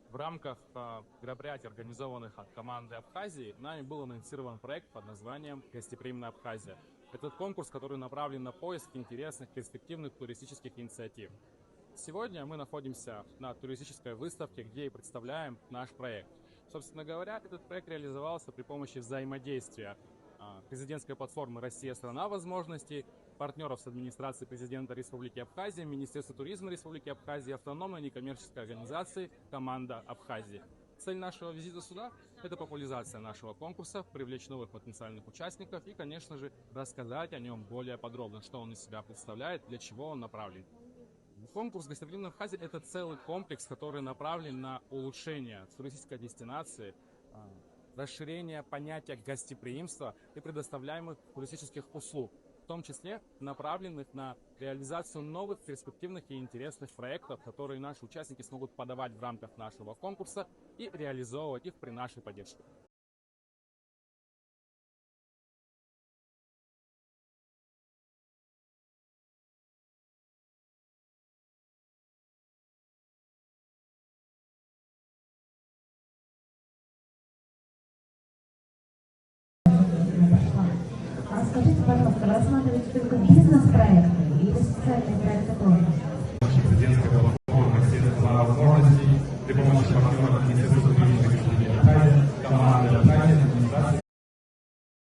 В рамках мероприятий, организованных от команды Абхазии, нами был анонсирован проект под названием «Гостеприимная Абхазия». Это конкурс, который направлен на поиск интересных, перспективных туристических инициатив. Сегодня мы находимся на туристической выставке, где и представляем наш проект. Собственно говоря, этот проект реализовался при помощи взаимодействия президентской платформы «Россия – страна возможностей», партнеров с администрацией президента Республики Абхазия, Министерства туризма Республики Абхазия, автономной некоммерческой организации «Команда Абхазии». Цель нашего визита сюда – это популяризация нашего конкурса, привлечь новых потенциальных участников и, конечно же, рассказать о нем более подробно, что он из себя представляет, для чего он направлен. Конкурс «Гостеприимная Абхазия» – это целый комплекс, который направлен на улучшение туристической дестинации, расширение понятия гостеприимства и предоставляемых туристических услуг, в том числе направленных на реализацию новых перспективных и интересных проектов, которые наши участники смогут подавать в рамках нашего конкурса и реализовывать их при нашей поддержке. Скажите, пожалуйста, рассматриваете только бизнес-проекты или социальные проекты тоже? Президентская платформа «Россия – страна возможностей» при помощи партнеров